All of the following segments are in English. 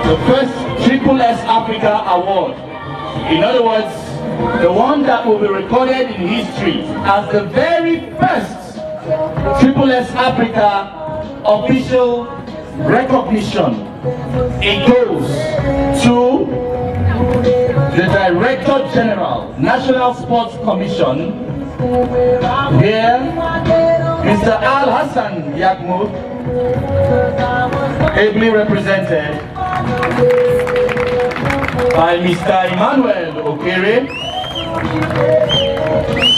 the first Triple S Africa Award. In other words, the one that will be recorded in history as the very first Triple S Africa official recognition. It goes to the Director General, National Sports Commission, here, Mr. Al Hassan Yakmoud, ably represented by Mr. Emmanuel Okere.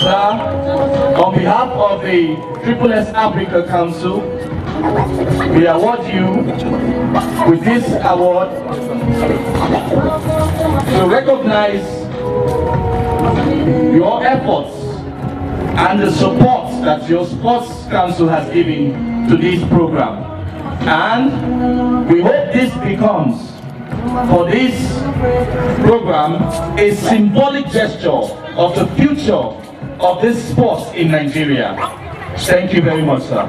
Sir, on behalf of the Triple S Africa Council, we award you with this award to recognize your efforts and the support that your sports council has given to this program. And we hope this becomes, for this program, a symbolic gesture of the future of this sport in Nigeria. Thank you very much, sir.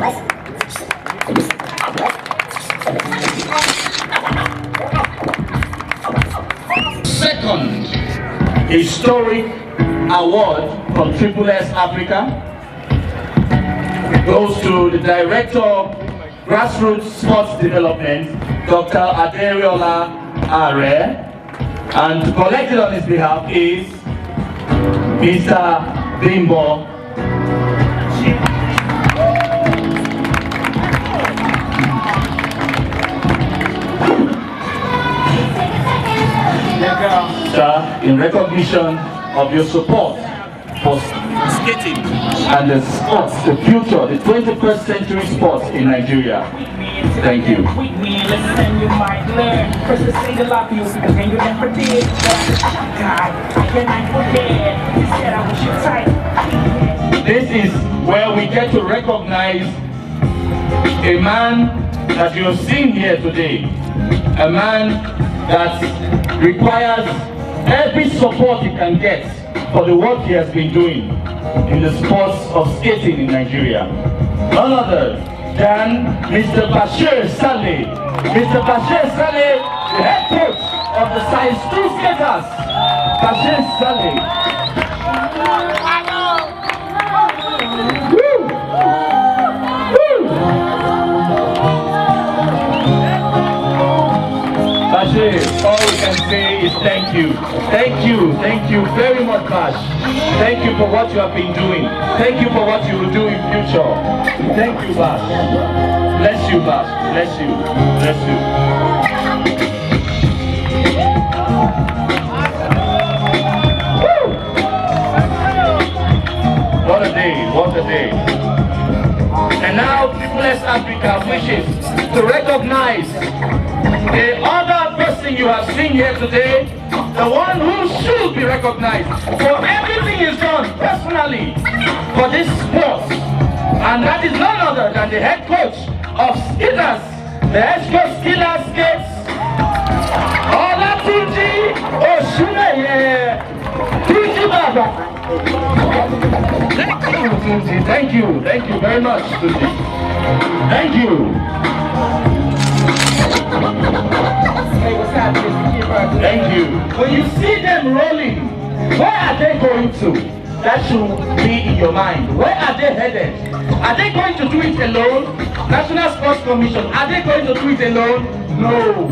Second historic award from Triple S Africa goes to the Director of Grassroots Sports Development, Dr. Aderiola Are, and collected on his behalf is Mr. Bimbo. Sir, in recognition of your support for skating and the sports, the future, the 21st century sports in Nigeria. Thank you. This is where we get to recognize a man that you have seen here today, a man that requires every support he can get for the work he has been doing in the sports of skating in Nigeria. None other than Mr. Bashir Saleh. Mr. Bashir Saleh, the head coach of the Science 2 skaters. Bashir Saleh. Bashir, all we can say is thank you. Thank you very much, Bash. Thank you for what you have been doing. Thank you for what you will do in future. Thank you, Bash. Bless you, Bash. Bless you. Bless you. Woo! What a day, what a day. And now Triple S Africa wishes to recognize the other person you have seen here today, the one who should be recognized for everything he's done personally for this sport. And that is none other than the head coach of Skitters, the head coach Skiller Skates, Olatunji Oshuneye, Tunji Baba. Thank you very much, Tunji. Thank you. Thank you. When you see them rolling, where are they going to? That should be in your mind. Where are they headed? Are they going to do it alone? National Sports Commission, are they going to do it alone? No.